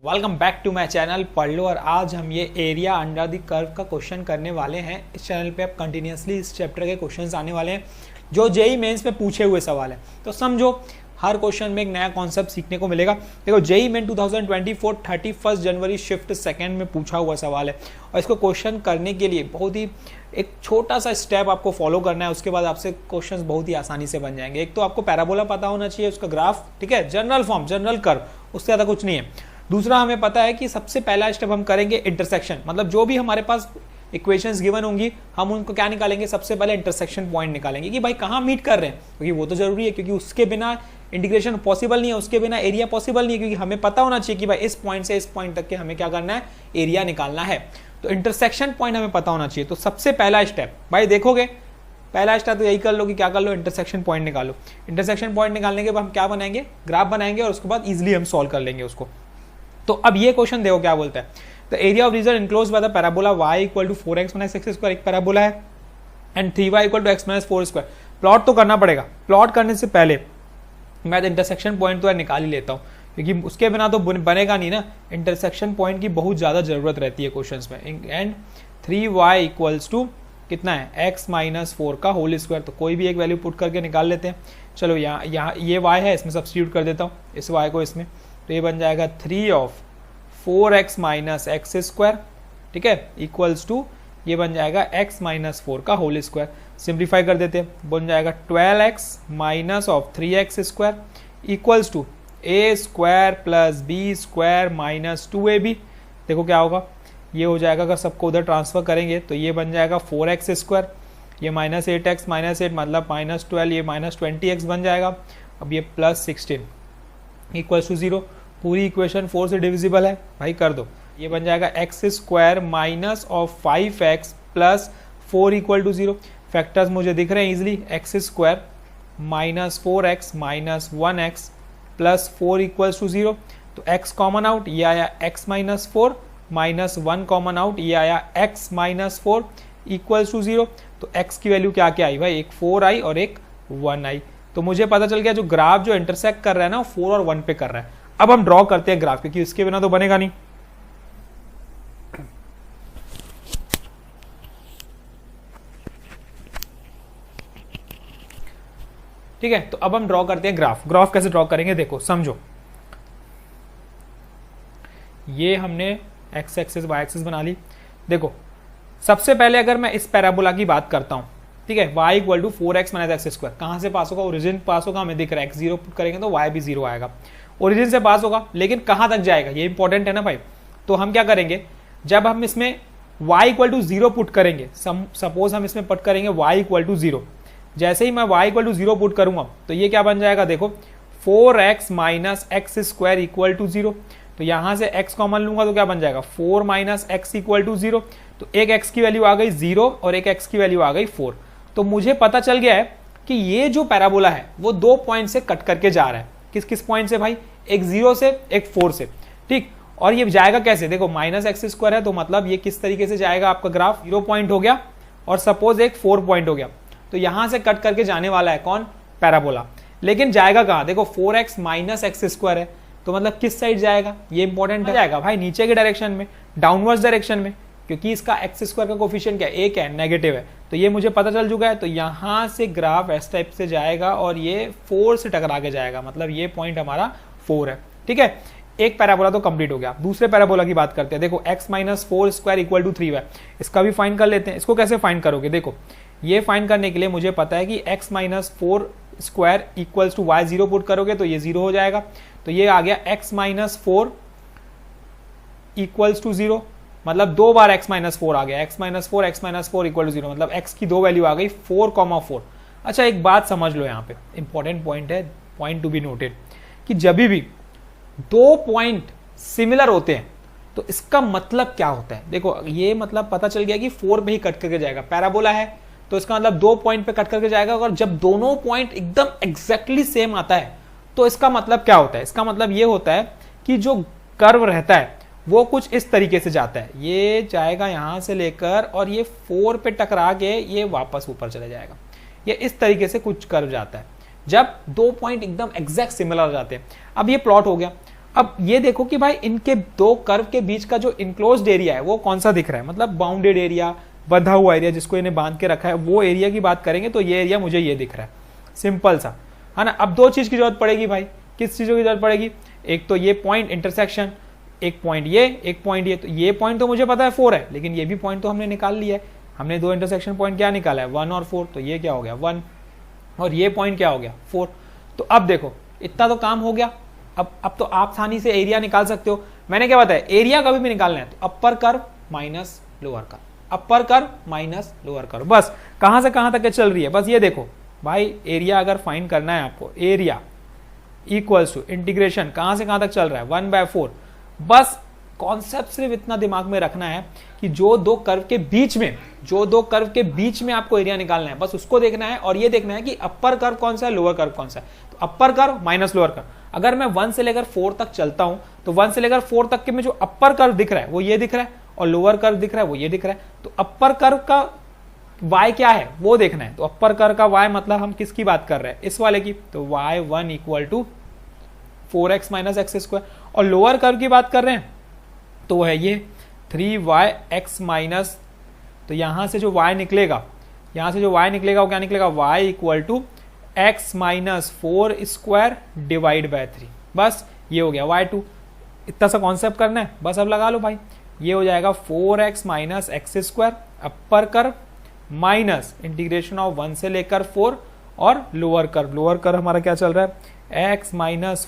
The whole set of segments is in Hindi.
Welcome back to my channel पढ़ लो। और आज हम ये एरिया अंडर द कर्व का क्वेश्चन करने वाले हैं। इस चैनल पे अब कंटिन्यूसली इस चैप्टर के क्वेश्चंस आने वाले हैं जो जेई मेंस में पूछे हुए सवाल है। तो समझो हर क्वेश्चन में एक नया कॉन्सेप्ट सीखने को मिलेगा। देखो जेई मेन 2024 31 जनवरी शिफ्ट सेकंड में पूछा हुआ सवाल है और इसको क्वेश्चन करने के लिए बहुत ही एक छोटा सा स्टेप आपको फॉलो करना है। उसके बाद आपसे क्वेश्चंस बहुत ही आसानी से बन जाएंगे। एक तो आपको पैराबोला पता होना चाहिए, उसका ग्राफ, ठीक है, जनरल फॉर्म, जनरल कर्व, उससे ज़्यादा कुछ नहीं है। दूसरा हमें पता है कि सबसे पहला स्टेप हम करेंगे इंटरसेक्शन, मतलब जो भी हमारे पास इक्वेशंस गिवन होंगी हम उनको क्या निकालेंगे, सबसे पहले इंटरसेक्शन पॉइंट निकालेंगे कि भाई कहाँ मीट कर रहे हैं, क्योंकि वो तो जरूरी है, क्योंकि उसके बिना इंटीग्रेशन पॉसिबल नहीं है, उसके बिना एरिया पॉसिबल नहीं है, क्योंकि हमें पता होना चाहिए कि भाई इस पॉइंट से इस पॉइंट तक के हमें क्या करना है, एरिया निकालना है। तो इंटरसेक्शन पॉइंट हमें पता होना चाहिए। तो सबसे पहला स्टेप भाई देखोगे, पहला स्टेप तो यही कर लो कि क्या कर लो, इंटरसेक्शन पॉइंट निकालो। इंटरसेक्शन पॉइंट निकालने के बाद हम क्या बनाएंगे, ग्राफ बनाएंगे और उसके बाद इजिली हम सॉल्व कर लेंगे उसको। तो अब ये क्वेश्चन देखो क्या बोलता है, the area of region enclosed by the parabola y equal to 4x minus x square, एक पैराबोला है, and 3y equal to x minus 4 square. Plot तो करना पड़ेगा। प्लॉट करने से पहले मैं इंटरसेक्शन पॉइंट तो निकाल ही लेता हूँ, क्योंकि उसके बिना तो बनेगा नहीं ना। इंटरसेक्शन पॉइंट की बहुत ज़्यादा जरूरत रहती है क्वेश्चंस में। एंड 3y इक्वल्स टू कितना है, x माइनस 4 का होल स्क्वायर। तो कोई भी एक वैल्यू पुट करके निकाल लेते हैं। चलो यहाँ ये y है, इसमें सब्स्टिट्यूट कर देता हूँ, इस y को इसमें, तो ये बन जाएगा 3 of 4x minus x square, ठीक है, इक्वल्स टू ये बन जाएगा x माइनस 4 का होल स्क्वायर। सिंप्लीफाई कर देते हैं, बन जाएगा 12x minus of 3x square equals to a square plus b square minus 2ab। देखो क्या होगा, ये हो जाएगा, अगर सबको उधर ट्रांसफर करेंगे तो ये बन जाएगा 4x स्क्वायर, ये माइनस 8x माइनस 8 मतलब माइनस 12, ये माइनस 20x बन जाएगा। अब ये प्लस 16 इक्वल्स टू 0। पूरी इक्वेशन 4 से डिविजिबल है भाई, कर दो। ये बन जाएगा x square minus of 5x plus 4 equal to 0। Factors मुझे दिख रहे हैं easily, x square minus 4x minus 1x plus 4 equals to 0। तो x कॉमन आउट, ये आया x minus 4 minus 1 common out, ये आया x माइनस 4 इक्वल्स टू 0। तो x की वैल्यू क्या क्या आई भाई, एक 4 आई और एक 1 आई। तो मुझे पता चल गया जो ग्राफ जो इंटरसेक्ट कर रहा है ना, 4 और 1 पे कर रहा है। अब हम ड्रॉ करते हैं ग्राफ, क्योंकि इसके बिना तो बनेगा नहीं। ठीक है, तो अब हम ड्रॉ करते हैं ग्राफ। ग्राफ कैसे ड्रॉ करेंगे देखो, समझो। ये हमने एक्स एक्सिस वाई एक्सिस बना ली। देखो सबसे पहले अगर मैं इस पैराबोला की बात करता हूं, ठीक है, y equal to 4x minus x square, कहां से पास होगा, ओरिजिन पास होगा, हमें दिख रहा है x 0 पुट करेंगे तो y भी 0 आएगा, ओरिजिन से पास होगा। लेकिन कहां तक जाएगा ये इंपॉर्टेंट है ना भाई। तो हम क्या करेंगे, जब हम इसमें y इक्वल टू 0 पुट करेंगे, सपोज हम इसमें पुट करेंगे y इक्वल टू 0, जैसे ही मैं y इक्वल टू 0 पुट करूंगा तो ये क्या बन जाएगा, देखो 4x minus x square equal to 0। तो यहां से x कॉमन लूंगा तो क्या बन जाएगा, 4 माइनस एक्स इक्वल टू 0। तो एक x की वैल्यू आ गई 0 और एक x की वैल्यू आ गई 4। तो मुझे पता चल गया है कि ये जो पैराबोला है वो 2 पॉइंट से कट करके जा रहा है। किस किस पॉइंट से भाई, एक 0 से एक 4 से, ठीक। और ये जाएगा कैसे, देखो माइनस एक्स स्क्वायर है तो मतलब ये किस तरीके से जाएगा, आपका ग्राफ 0 पॉइंट हो गया और सपोज एक 4 पॉइंट हो गया। तो यहां से कट करके जाने वाला है कौन, पैराबोला। लेकिन जाएगा कहां, देखो 4x माइनस एक्स स्क्वायर है तो मतलब किस साइड जाएगा, ये इंपॉर्टेंट है, जाएगा भाई नीचे के डायरेक्शन में, डाउनवर्ड्स डायरेक्शन में, क्योंकि इसका एक्स स्क्वायर का कोफिशिएंट क्या है, 1 है, नेगेटिव है। तो ये मुझे पता चल चुका है। तो यहां से ग्राफ इस टाइप से जाएगा और ये 4 से टकरा के जाएगा, मतलब ये पॉइंट हमारा 4 है, ठीक है। एक पैराबोला तो कंप्लीट हो गया। दूसरे पैराबोला की बात करते हैं। देखो x minus 4 square equal to 3y, इसका भी फाइंड कर लेते हैं। इसको कैसे फाइंड करोगे, देखो ये फाइंड करने के लिए मुझे पता है कि x minus 4 square equals to y 0 put करोगे तो ये 0 हो जाएगा। तो ये आ गया x माइनस 4 इक्वल्स टू 0, मतलब 2 बार x माइनस 4 आ गया, x माइनस 4 इक्वल टू 0, मतलब x की 2 वैल्यू आ गई 4,4। अच्छा एक बात समझ लो, यहाँ पे इंपॉर्टेंट पॉइंट है, पॉइंट टू बी नोटेड, कि जब भी 2 पॉइंट सिमिलर होते हैं तो इसका मतलब क्या होता है। देखो ये मतलब पता चल गया कि 4 पे ही कट करके जाएगा, पैराबोला है तो इसका मतलब 2 पॉइंट पे कट करके जाएगा। और जब दोनों पॉइंट एकदम एग्जैक्टली सेम आता है तो इसका मतलब क्या होता है, इसका मतलब ये होता है कि जो कर्व रहता है वो कुछ इस तरीके से जाता है, ये जाएगा यहां से लेकर और ये 4 पे टकरा के ये वापस ऊपर चले जाएगा। ये इस तरीके से कुछ कर्व जाता है जब 2 पॉइंट एकदम एग्जैक्ट सिमिलर हो जाते हैं। अब ये प्लॉट हो गया। अब ये देखो कि भाई इनके दो कर्व के बीच का जो इनक्लोज्ड एरिया है वो कौन सा दिख रहा है, मतलब बाउंडेड एरिया, बंधा हुआ एरिया जिसको इन्हें बांध के रखा है, वो एरिया की बात करेंगे तो ये एरिया मुझे ये दिख रहा है, सिंपल सा है ना। अब दो चीज की जरूरत पड़ेगी भाई, किस चीजों की जरूरत पड़ेगी, एक तो ये पॉइंट इंटरसेक्शन, एक पॉइंट ये, एक पॉइंट ये। तो ये पॉइंट तो मुझे पता है 4 है, लेकिन ये भी पॉइंट तो हमने निकाल लिया है, हमने दो इंटरसेक्शन पॉइंट क्या निकाला है 1 और 4, तो ये क्या हो गया 1 और ये पॉइंट क्या हो गया 4। तो अब देखो इतना तो काम हो गया। अब तो आप आसानी से एरिया निकाल सकते हो। मैंने क्या बताया, एरिया कभी भी निकालना है तो upper curve minus lower curve, upper curve minus lower curve, बस कहां से कहां तक चल रही है। बस ये देखो भाई, एरिया अगर फाइंड करना है आपको, एरिया इक्वल्स टू इंटीग्रेशन कहां से कहां तक चल रहा है 1/4। बस कॉन्सेप्ट सिर्फ इतना दिमाग में रखना है कि जो दो कर्व के बीच में, जो दो कर्व के बीच में आपको एरिया निकालना है, बस उसको देखना है और ये देखना है कि अपर कर्व कौन सा है, लोअर कर्व कौन सा है। तो upper curve minus lower curve, अगर मैं 1 से लेकर 4 तक चलता हूं तो 1 से लेकर 4 तक के में जो अपर कर्व दिख रहा है वो ये दिख रहा है और लोअर कर्व दिख रहा है वो ये दिख रहा है। तो अपर कर्व का y क्या है वो देखना है। तो अपर कर्व का y मतलब हम किसकी बात कर रहे हैं, इस वाले की। तो y1 equal to 4x minus x square, और लोअर कर्व की बात कर रहे हैं तो वो है ये 3yx माइनस, तो यहां से जो y निकलेगा, यहां से जो y निकलेगा वो क्या निकलेगा, y equal to x minus 4 square divide by 3। बस ये हो गया y2। इतना सा कॉन्सेप्ट करना है, बस अब लगा लो भाई। ये हो जाएगा 4x minus x square upper curve minus integration of 1 से लेकर 4 और लोअर कर्व, लोअर कर्व हमारा क्या चल रहा है x minus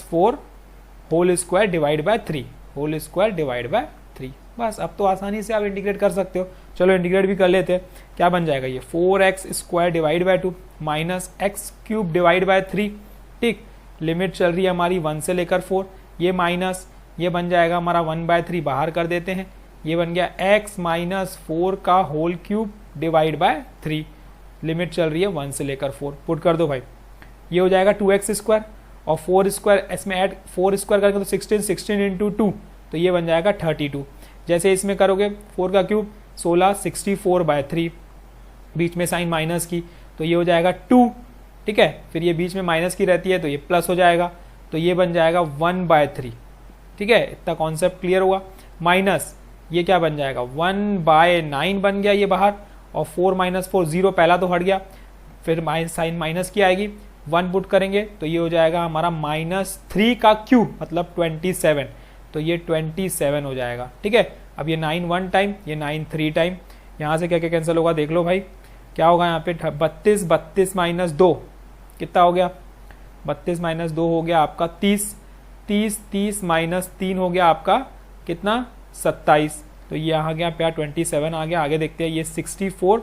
4 whole square divide by 3, whole square divide by 3। बस अब तो आसानी से आप इंटीग्रेट कर सकते हो। चलो इंटीग्रेट भी कर लेते हैं। क्या बन जाएगा ये 4x square divide bye 2 minus x cube divide by 3। ठीक, लिमिट चल रही है हमारी 1 से लेकर 4, ये माइनस, ये बन जाएगा हमारा 1/3, बाहर कर देते हैं, ये बन गया x माइनस 4 का whole cube divide by 3। Limit चल रही है 1 से लेकर 4, पुट कर दो भाई। ये हो जाएगा 2x स्क्वायर और 4 स्क्वायर, इसमें ऐड 4 स्क्वायर करके तो 16, 16 इंटू 2, तो ये बन जाएगा 32। जैसे इसमें करोगे 4 का क्यूब 16, 64/3, बीच में साइन माइनस की, तो ये हो जाएगा 2। ठीक है, फिर ये बीच में माइनस की रहती है तो ये प्लस हो जाएगा, तो ये बन जाएगा 1/3। ठीक है, इतना कॉन्सेप्ट क्लियर हुआ। माइनस ये क्या बन जाएगा 1/9 बन गया ये बाहर, और 4 माइनस 4 0, पहला तो हट गया, फिर साइन माइनस की आएगी, 1 पुट करेंगे तो ये हो जाएगा हमारा -3 का क्यूब मतलब 27, तो ये 27 हो जाएगा। ठीक है, अब ये 9 1 टाइम, ये 9 3 टाइम, यहाँ से क्या क्या कैंसिल होगा देख लो भाई। क्या होगा यहाँ पे 32, 32 माइनस 2 कितना हो गया, 32 माइनस 2 हो गया आपका 30, 30 30 माइनस 3 हो गया आपका कितना 27, तो ये आ गया प्यार 27 आ गया। आगे देखते हैं, ये 64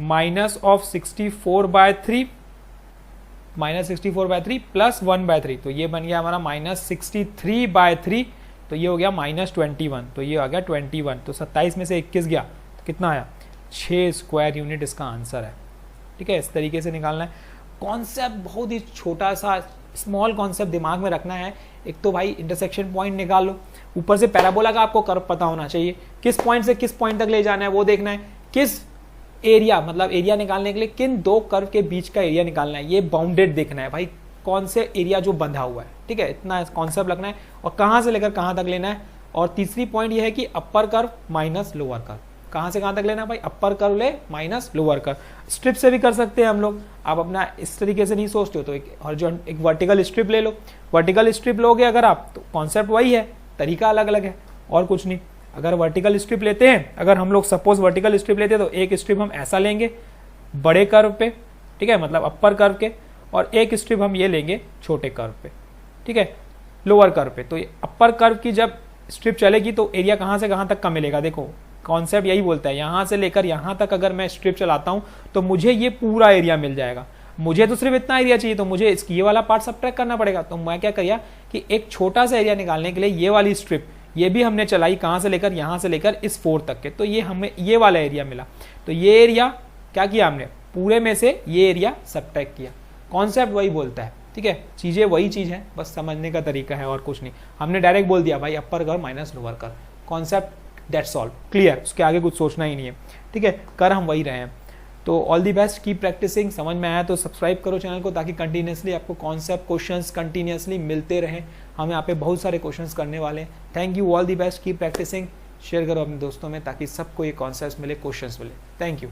माइनस ऑफ 64/3 माइनस 64/3 प्लस 1/3, तो ये बन गया हमारा -63/3, तो ये हो गया -21, तो ये आ गया 21। तो 27 में से 21 गया तो कितना आया 6 स्क्वायर यूनिट इसका आंसर है। ठीक है, इस तरीके से निकालना है। कॉन्सेप्ट बहुत ही छोटा सा स्मॉल कॉन्सेप्ट दिमाग में रखना है। एक तो भाई इंटरसेक्शन पॉइंट निकाल लो, ऊपर से पैराबोला का आपको कर्व पता होना चाहिए, किस पॉइंट से किस पॉइंट तक ले जाना है वो देखना है, किस एरिया मतलब एरिया निकालने के लिए किन दो कर्व के बीच का एरिया निकालना है, ये बाउंडेड देखना है भाई, कौन से एरिया जो बंधा हुआ है। ठीक है, इतना कॉन्सेप्ट रखना है और कहाँ से लेकर कहाँ तक लेना है। और तीसरी पॉइंट ये है कि upper curve minus lower curve, कहाँ से कहाँ तक लेना है भाई, अपर कर्व ले माइनस लोअर कर्व। स्ट्रिप से भी कर सकते हैं हम लोग, आप अपना इस तरीके से नहीं सोचते हो तो एक वर्टिकल स्ट्रिप ले लो, वर्टिकल स्ट्रिप लोगे अगर आप तो कॉन्सेप्ट वही है, तरीका अलग अलग है और कुछ नहीं। अगर वर्टिकल स्ट्रिप लेते हैं, अगर हम लोग सपोज वर्टिकल स्ट्रिप लेते हैं तो एक स्ट्रिप हम ऐसा लेंगे बड़े कर्व पे, ठीक है मतलब अपर कर्व के, और एक स्ट्रिप हम ये लेंगे छोटे कर्व पे, ठीक है लोअर कर्व पे। तो अपर कर्व की जब स्ट्रिप चलेगी तो एरिया कहाँ से कहाँ तक का मिलेगा, देखो कॉन्सेप्ट यही बोलता है, यहाँ से लेकर यहाँ तक अगर मैं स्ट्रिप चलाता हूँ तो मुझे ये पूरा एरिया मिल जाएगा। मुझे तो सिर्फ इतना एरिया चाहिए तो मुझे इसकी ये वाला पार्ट सब्ट्रैक्ट करना पड़ेगा। तो मैं क्या किया कि एक छोटा सा एरिया निकालने के लिए ये वाली स्ट्रिप ये भी हमने चलाई, कहाँ से लेकर यहाँ से लेकर इस 4 तक के, तो ये हमें ये वाला एरिया मिला। तो ये एरिया क्या किया हमने, पूरे में से ये एरिया सब्ट्रैक्ट किया। कॉन्सेप्ट वही बोलता है, ठीक है, चीजें वही चीज है, बस समझने का तरीका है और कुछ नहीं। हमने डायरेक्ट बोल दिया भाई upper curve minus lower curve, concept that's all, clear, उसके आगे कुछ सोचना ही नहीं है। ठीक है, कर हम वही रहे हैं। तो all the best, keep practicing. समझ में आया तो सब्सक्राइब करो चैनल को, ताकि कंटिन्यूसली आपको कॉन्सेप्ट क्वेश्चंस कंटिन्यूसली मिलते रहे। हम यहाँ पे बहुत सारे क्वेश्चंस करने वाले हैं। Thank you, all the best, keep practicing. Share करो अपने दोस्तों में, ताकि सबको ये कॉन्सेप्ट मिले, क्वेश्चंस मिले। Thank you.